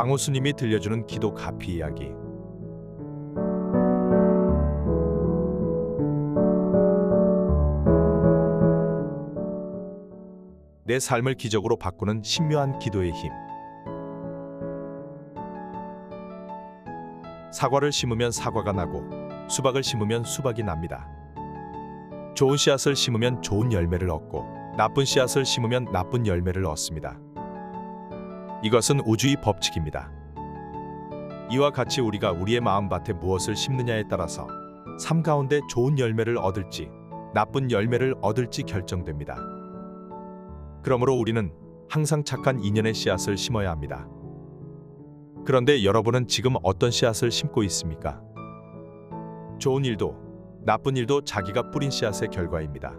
광우 스님이 들려주는 기도 가피 이야기. 내 삶을 기적으로 바꾸는 신묘한 기도의 힘. 사과를 심으면 사과가 나고 수박을 심으면 수박이 납니다. 좋은 씨앗을 심으면 좋은 열매를 얻고 나쁜 씨앗을 심으면 나쁜 열매를 얻습니다. 이것은 우주의 법칙입니다. 이와 같이 우리가 우리의 마음밭에 무엇을 심느냐에 따라서 삶 가운데 좋은 열매를 얻을지 나쁜 열매를 얻을지 결정됩니다. 그러므로 우리는 항상 착한 인연의 씨앗을 심어야 합니다. 그런데 여러분은 지금 어떤 씨앗을 심고 있습니까? 좋은 일도 나쁜 일도 자기가 뿌린 씨앗의 결과입니다.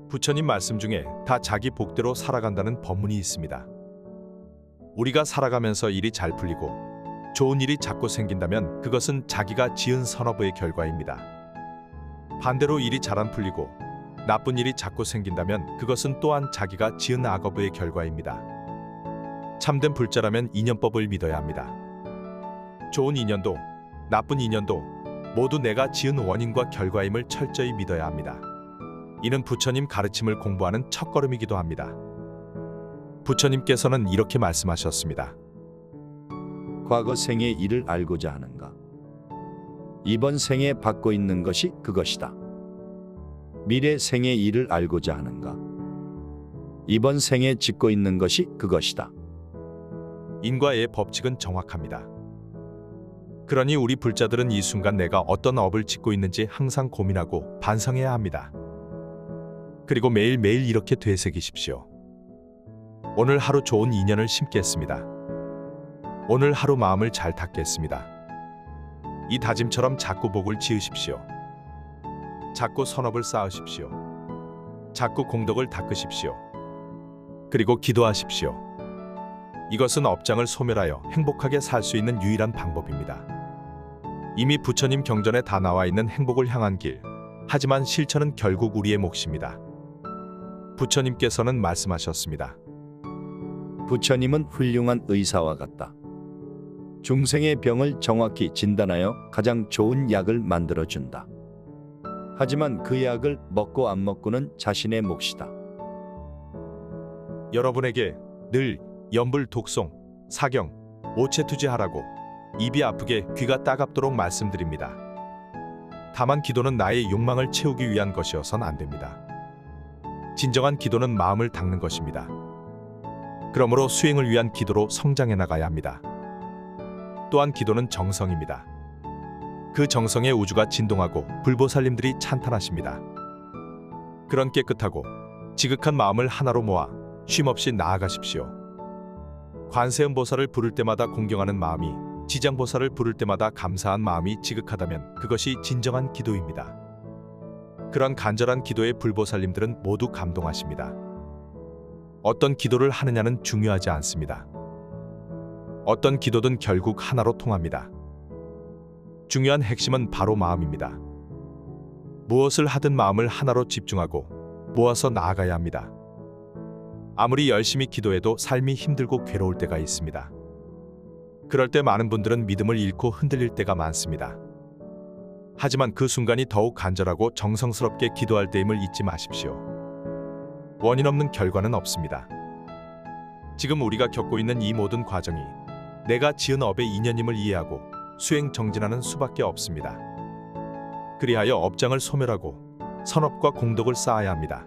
부처님 말씀 중에 다 자기 복대로 살아간다는 법문이 있습니다. 우리가 살아가면서 일이 잘 풀리고 좋은 일이 자꾸 생긴다면 그것은 자기가 지은 선업의 결과입니다. 반대로 일이 잘 안 풀리고 나쁜 일이 자꾸 생긴다면 그것은 또한 자기가 지은 악업의 결과입니다. 참된 불자라면 인연법을 믿어야 합니다. 좋은 인연도 나쁜 인연도 모두 내가 지은 원인과 결과임을 철저히 믿어야 합니다. 이는 부처님 가르침을 공부하는 첫걸음이기도 합니다. 부처님께서는 이렇게 말씀하셨습니다. 과거 생의 일을 알고자 하는가? 이번 생에 받고 있는 것이 그것이다. 미래 생의 일을 알고자 하는가? 이번 생에 짓고 있는 것이 그것이다. 인과의 법칙은 정확합니다. 그러니 우리 불자들은 이 순간 내가 어떤 업을 짓고 있는지 항상 고민하고 반성해야 합니다. 그리고 매일매일 이렇게 되새기십시오. 오늘 하루 좋은 인연을 심겠습니다. 오늘 하루 마음을 잘 닦겠습니다. 이 다짐처럼 자꾸 복을 지으십시오. 자꾸 선업을 쌓으십시오. 자꾸 공덕을 닦으십시오. 그리고 기도하십시오. 이것은 업장을 소멸하여 행복하게 살 수 있는 유일한 방법입니다. 이미 부처님 경전에 다 나와 있는 행복을 향한 길. 하지만 실천은 결국 우리의 몫입니다. 부처님께서는 말씀하셨습니다. 부처님은 훌륭한 의사와 같다. 중생의 병을 정확히 진단하여 가장 좋은 약을 만들어준다. 하지만 그 약을 먹고 안 먹고는 자신의 몫이다. 여러분에게 늘 염불 독송, 사경, 오체투지하라고 입이 아프게 귀가 따갑도록 말씀드립니다. 다만 기도는 나의 욕망을 채우기 위한 것이어선 안 됩니다. 진정한 기도는 마음을 닦는 것입니다. 그러므로 수행을 위한 기도로 성장해 나가야 합니다. 또한 기도는 정성입니다. 그 정성에 우주가 진동하고 불보살님들이 찬탄하십니다. 그런 깨끗하고 지극한 마음을 하나로 모아 쉼없이 나아가십시오. 관세음보살을 부를 때마다 공경하는 마음이, 지장보살을 부를 때마다 감사한 마음이 지극하다면 그것이 진정한 기도입니다. 그런 간절한 기도에 불보살님들은 모두 감동하십니다. 어떤 기도를 하느냐는 중요하지 않습니다. 어떤 기도든 결국 하나로 통합니다. 중요한 핵심은 바로 마음입니다. 무엇을 하든 마음을 하나로 집중하고 모아서 나아가야 합니다. 아무리 열심히 기도해도 삶이 힘들고 괴로울 때가 있습니다. 그럴 때 많은 분들은 믿음을 잃고 흔들릴 때가 많습니다. 하지만 그 순간이 더욱 간절하고 정성스럽게 기도할 때임을 잊지 마십시오. 원인 없는 결과는 없습니다. 지금 우리가 겪고 있는 이 모든 과정이 내가 지은 업의 인연임을 이해하고 수행 정진하는 수밖에 없습니다. 그리하여 업장을 소멸하고 선업과 공덕을 쌓아야 합니다.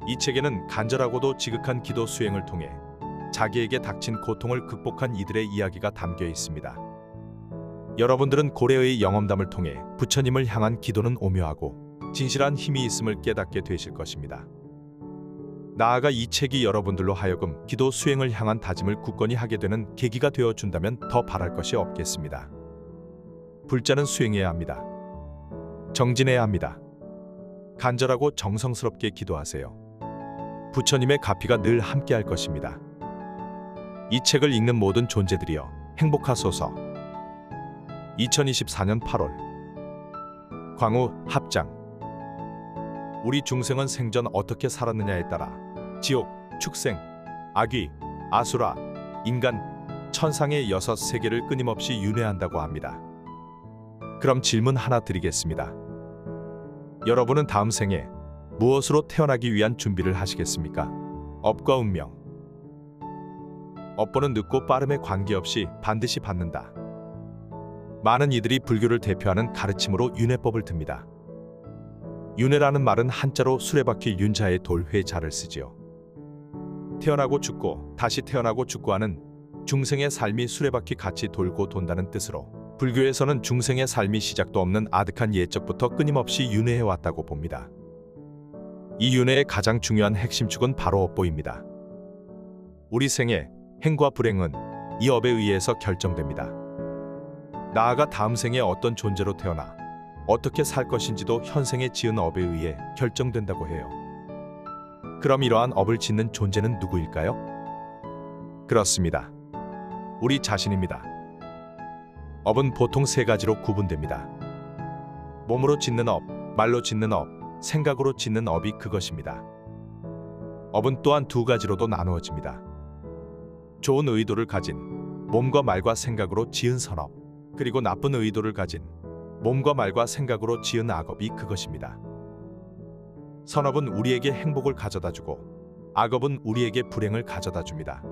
이 책에는 간절하고도 지극한 기도 수행을 통해 자기에게 닥친 고통을 극복한 이들의 이야기가 담겨 있습니다. 여러분들은 고래의 영험담을 통해 부처님을 향한 기도는 오묘하고 진실한 힘이 있음을 깨닫게 되실 것입니다. 나아가 이 책이 여러분들로 하여금 기도 수행을 향한 다짐을 굳건히 하게 되는 계기가 되어준다면 더 바랄 것이 없겠습니다. 불자는 수행해야 합니다. 정진해야 합니다. 간절하고 정성스럽게 기도하세요. 부처님의 가피가 늘 함께할 것입니다. 이 책을 읽는 모든 존재들이여 행복하소서. 2024년 8월 광우 합장. 우리 중생은 생전 어떻게 살았느냐에 따라 지옥, 축생, 아귀, 아수라, 인간, 천상의 6세계를 끊임없이 윤회한다고 합니다. 그럼 질문 하나 드리겠습니다. 여러분은 다음 생에 무엇으로 태어나기 위한 준비를 하시겠습니까? 업과 운명. 업보는 늦고 빠름에 관계없이 반드시 받는다. 많은 이들이 불교를 대표하는 가르침으로 윤회법을 듭니다. 윤회라는 말은 한자로 수레바퀴 윤자의 돌회자를 쓰지요. 태어나고 죽고 다시 태어나고 죽고 하는 중생의 삶이 수레바퀴 같이 돌고 돈다는 뜻으로 불교에서는 중생의 삶이 시작도 없는 아득한 옛적부터 끊임없이 윤회해 왔다고 봅니다. 이 윤회의 가장 중요한 핵심축은 바로 업보입니다. 우리 생의 행과 불행은 이 업에 의해서 결정됩니다. 나아가 다음 생에 어떤 존재로 태어나 어떻게 살 것인지도 현생에 지은 업에 의해 결정된다고 해요. 그럼 이러한 업을 짓는 존재는 누구일까요? 그렇습니다. 우리 자신입니다. 업은 보통 3가지로 구분됩니다. 몸으로 짓는 업, 말로 짓는 업, 생각으로 짓는 업이 그것입니다. 업은 또한 2가지로도 나누어집니다. 좋은 의도를 가진 몸과 말과 생각으로 지은 선업, 그리고 나쁜 의도를 가진 몸과 말과 생각으로 지은 악업이 그것입니다. 선업은 우리에게 행복을 가져다주고 악업은 우리에게 불행을 가져다줍니다.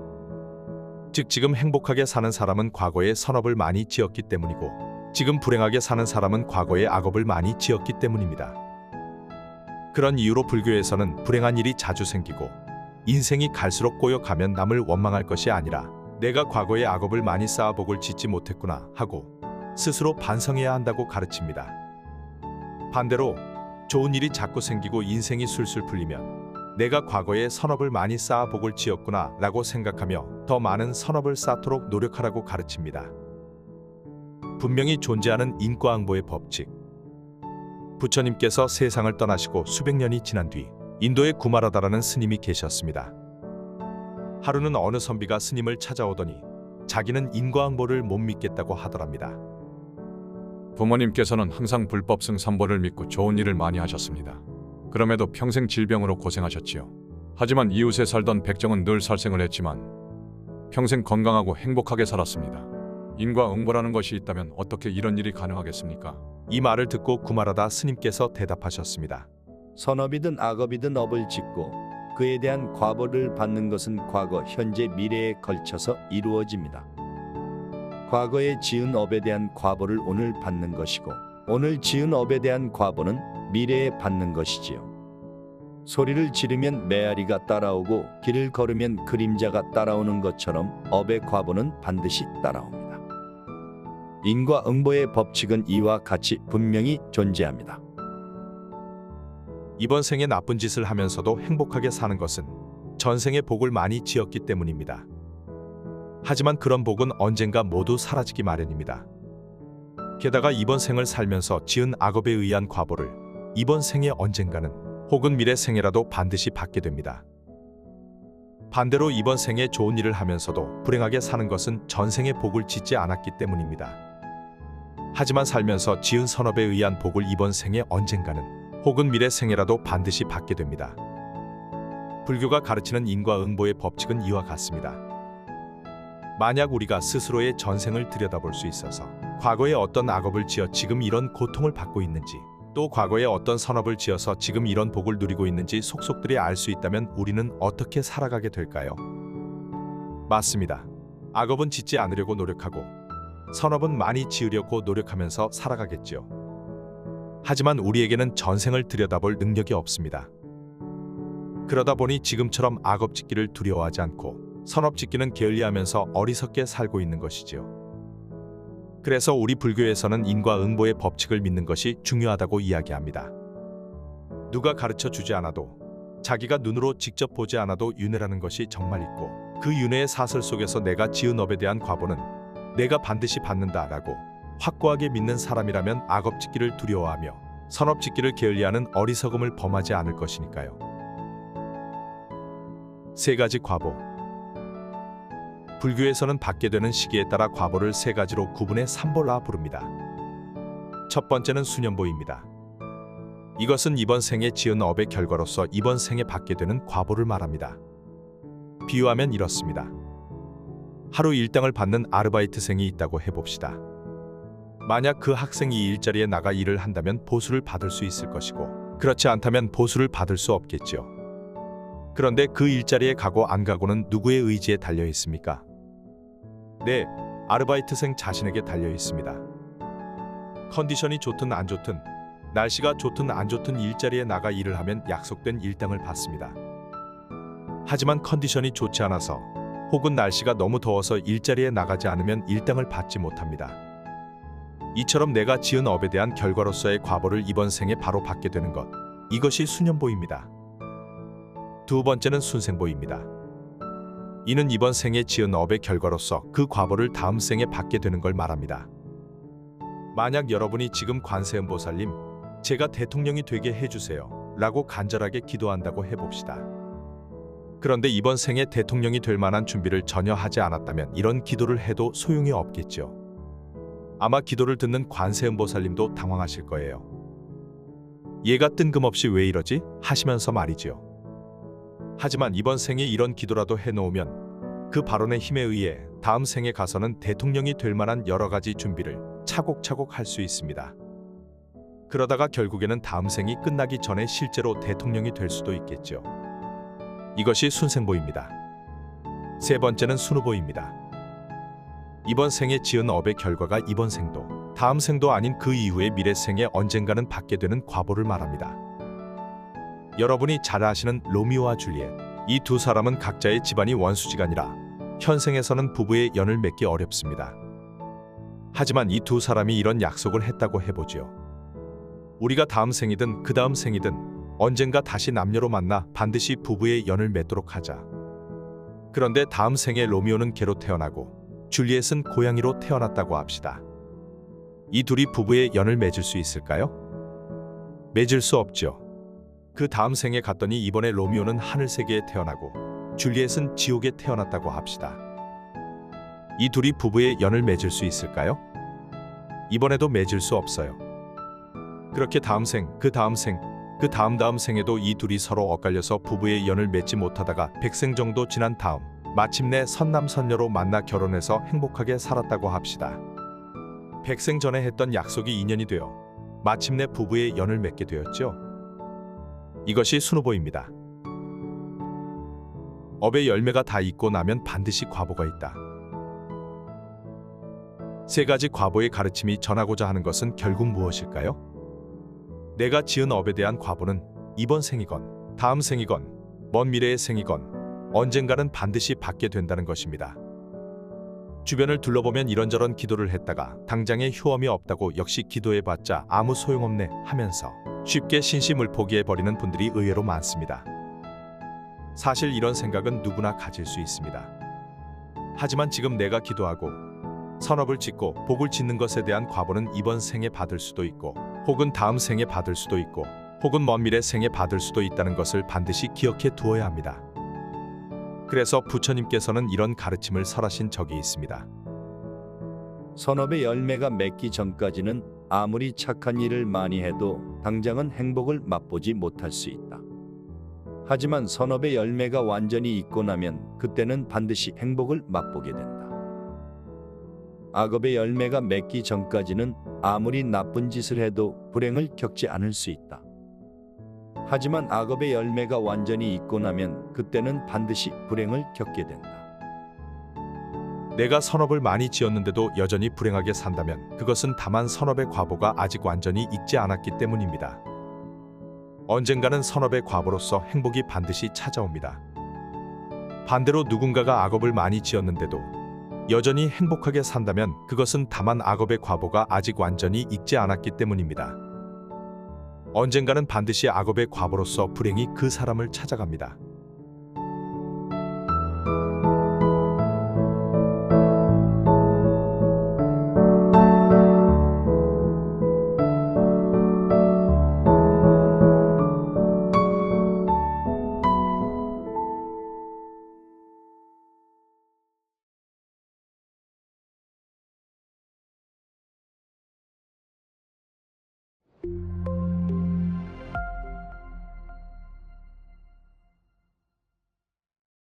즉 지금 행복하게 사는 사람은 과거에 선업을 많이 지었기 때문이고 지금 불행하게 사는 사람은 과거에 악업을 많이 지었기 때문입니다. 그런 이유로 불교에서는 불행한 일이 자주 생기고 인생이 갈수록 꼬여가면 남을 원망할 것이 아니라 내가 과거에 악업을 많이 쌓아 복을 짓지 못했구나 하고 스스로 반성해야 한다고 가르칩니다. 반대로 좋은 일이 자꾸 생기고 인생이 술술 풀리면 내가 과거에 선업을 많이 쌓아 복을 지었구나 라고 생각하며 더 많은 선업을 쌓도록 노력하라고 가르칩니다. 분명히 존재하는 인과응보의 법칙. 부처님께서 세상을 떠나시고 수백 년이 지난 뒤 인도에 구마라다라는 스님이 계셨습니다. 하루는 어느 선비가 스님을 찾아오더니 자기는 인과응보를 못 믿겠다고 하더랍니다. 부모님께서는 항상 불법 승산보를 믿고 좋은 일을 많이 하셨습니다. 그럼에도 평생 질병으로 고생하셨지요. 하지만 이웃에 살던 백정은 늘 살생을 했지만 평생 건강하고 행복하게 살았습니다. 인과응보라는 것이 있다면 어떻게 이런 일이 가능하겠습니까? 이 말을 듣고 구마라다 스님께서 대답하셨습니다. 선업이든 악업이든 업을 짓고 그에 대한 과보를 받는 것은 과거, 현재, 미래에 걸쳐서 이루어집니다. 과거에 지은 업에 대한 과보를 오늘 받는 것이고 오늘 지은 업에 대한 과보는 미래에 받는 것이지요. 소리를 지르면 메아리가 따라오고 길을 걸으면 그림자가 따라오는 것처럼 업의 과보는 반드시 따라옵니다. 인과응보의 법칙은 이와 같이 분명히 존재합니다. 이번 생에 나쁜 짓을 하면서도 행복하게 사는 것은 전생에 복을 많이 지었기 때문입니다. 하지만 그런 복은 언젠가 모두 사라지기 마련입니다. 게다가 이번 생을 살면서 지은 악업에 의한 과보를 이번 생에 언젠가는 혹은 미래 생에라도 반드시 받게 됩니다. 반대로 이번 생에 좋은 일을 하면서도 불행하게 사는 것은 전생에 복을 짓지 않았기 때문입니다. 하지만 살면서 지은 선업에 의한 복을 이번 생에 언젠가는 혹은 미래 생에라도 반드시 받게 됩니다. 불교가 가르치는 인과응보의 법칙은 이와 같습니다. 만약 우리가 스스로의 전생을 들여다볼 수 있어서 과거에 어떤 악업을 지어 지금 이런 고통을 받고 있는지 또 과거에 어떤 선업을 지어서 지금 이런 복을 누리고 있는지 속속들이 알 수 있다면 우리는 어떻게 살아가게 될까요? 맞습니다. 악업은 짓지 않으려고 노력하고 선업은 많이 지으려고 노력하면서 살아가겠지요. 하지만 우리에게는 전생을 들여다볼 능력이 없습니다. 그러다 보니 지금처럼 악업 짓기를 두려워하지 않고 선업 짓기는 게을리하면서 어리석게 살고 있는 것이지요. 그래서 우리 불교에서는 인과응보의 법칙을 믿는 것이 중요하다고 이야기합니다. 누가 가르쳐 주지 않아도 자기가 눈으로 직접 보지 않아도 윤회라는 것이 정말 있고 그 윤회의 사슬 속에서 내가 지은 업에 대한 과보는 내가 반드시 받는다라고 확고하게 믿는 사람이라면 악업 짓기를 두려워하며 선업 짓기를 게을리하는 어리석음을 범하지 않을 것이니까요. 3가지 과보. 불교에서는 받게 되는 시기에 따라 과보를 3가지로 구분해 삼보라 부릅니다. 첫 번째는 수년보입니다. 이것은 이번 생에 지은 업의 결과로서 이번 생에 받게 되는 과보를 말합니다. 비유하면 이렇습니다. 하루 일당을 받는 아르바이트생이 있다고 해봅시다. 만약 그 학생이 이 일자리에 나가 일을 한다면 보수를 받을 수 있을 것이고 그렇지 않다면 보수를 받을 수 없겠죠. 그런데 그 일자리에 가고 안 가고는 누구의 의지에 달려 있습니까? 네, 아르바이트생 자신에게 달려 있습니다. 컨디션이 좋든 안 좋든, 날씨가 좋든 안 좋든 일자리에 나가 일을 하면 약속된 일당을 받습니다. 하지만 컨디션이 좋지 않아서 혹은 날씨가 너무 더워서 일자리에 나가지 않으면 일당을 받지 못합니다. 이처럼 내가 지은 업에 대한 결과로서의 과보를 이번 생에 바로 받게 되는 것, 이것이 수년보입니다. 두 번째는 순생보입니다. 이는 이번 생에 지은 업의 결과로서 그 과보를 다음 생에 받게 되는 걸 말합니다. 만약 여러분이 지금 관세음보살님, 제가 대통령이 되게 해주세요 라고 간절하게 기도한다고 해봅시다. 그런데 이번 생에 대통령이 될 만한 준비를 전혀 하지 않았다면 이런 기도를 해도 소용이 없겠죠. 아마 기도를 듣는 관세음보살님도 당황하실 거예요. 얘가 뜬금없이 왜 이러지? 하시면서 말이지요. 하지만 이번 생에 이런 기도라도 해놓으면 그 발언의 힘에 의해 다음 생에 가서는 대통령이 될 만한 여러 가지 준비를 차곡차곡 할 수 있습니다. 그러다가 결국에는 다음 생이 끝나기 전에 실제로 대통령이 될 수도 있겠죠. 이것이 순생보입니다. 세 번째는 순후보입니다. 이번 생에 지은 업의 결과가 이번 생도, 다음 생도 아닌 그 이후의 미래 생에 언젠가는 받게 되는 과보를 말합니다. 여러분이 잘 아시는 로미오와 줄리엣, 이 두 사람은 각자의 집안이 원수지간이라 현생에서는 부부의 연을 맺기 어렵습니다. 하지만 이 두 사람이 이런 약속을 했다고 해보지요. 우리가 다음 생이든 그 다음 생이든 언젠가 다시 남녀로 만나 반드시 부부의 연을 맺도록 하자. 그런데 다음 생에 로미오는 개로 태어나고 줄리엣은 고양이로 태어났다고 합시다. 이 둘이 부부의 연을 맺을 수 있을까요? 맺을 수 없죠. 그 다음 생에 갔더니 이번에 로미오는 하늘세계에 태어나고 줄리엣은 지옥에 태어났다고 합시다. 이 둘이 부부의 연을 맺을 수 있을까요? 이번에도 맺을 수 없어요. 그렇게 다음 생, 그 다음 생, 그 다음 생에도 이 둘이 서로 엇갈려서 부부의 연을 맺지 못하다가 100생 정도 지난 다음 마침내 선남선녀로 만나 결혼해서 행복하게 살았다고 합시다. 100생 전에 했던 약속이 인연이 되어 마침내 부부의 연을 맺게 되었죠. 이것이 순후보입니다. 업의 열매가 다 익고 나면 반드시 과보가 있다. 세 가지 과보의 가르침이 전하고자 하는 것은 결국 무엇일까요? 내가 지은 업에 대한 과보는 이번 생이건 다음 생이건 먼 미래의 생이건 언젠가는 반드시 받게 된다는 것입니다. 주변을 둘러보면 이런저런 기도를 했다가 당장에 효험이 없다고 역시 기도해봤자 아무 소용없네 하면서 쉽게 신심을 포기해버리는 분들이 의외로 많습니다. 사실 이런 생각은 누구나 가질 수 있습니다. 하지만 지금 내가 기도하고 선업을 짓고 복을 짓는 것에 대한 과보는 이번 생에 받을 수도 있고 혹은 다음 생에 받을 수도 있고 혹은 먼 미래 생에 받을 수도 있다는 것을 반드시 기억해 두어야 합니다. 그래서 부처님께서는 이런 가르침을 설하신 적이 있습니다. 선업의 열매가 맺기 전까지는 아무리 착한 일을 많이 해도 당장은 행복을 맛보지 못할 수 있다. 하지만 선업의 열매가 완전히 익고 나면 그때는 반드시 행복을 맛보게 된다. 악업의 열매가 맺기 전까지는 아무리 나쁜 짓을 해도 불행을 겪지 않을 수 있다. 하지만 악업의 열매가 완전히 익고 나면 그때는 반드시 불행을 겪게 된다. 내가 선업을 많이 지었는데도 여전히 불행하게 산다면 그것은 다만 선업의 과보가 아직 완전히 익지 않았기 때문입니다. 언젠가는 선업의 과보로서 행복이 반드시 찾아옵니다. 반대로 누군가가 악업을 많이 지었는데도 여전히 행복하게 산다면 그것은 다만 악업의 과보가 아직 완전히 익지 않았기 때문입니다. 언젠가는 반드시 악업의 과보로서 불행이 그 사람을 찾아갑니다.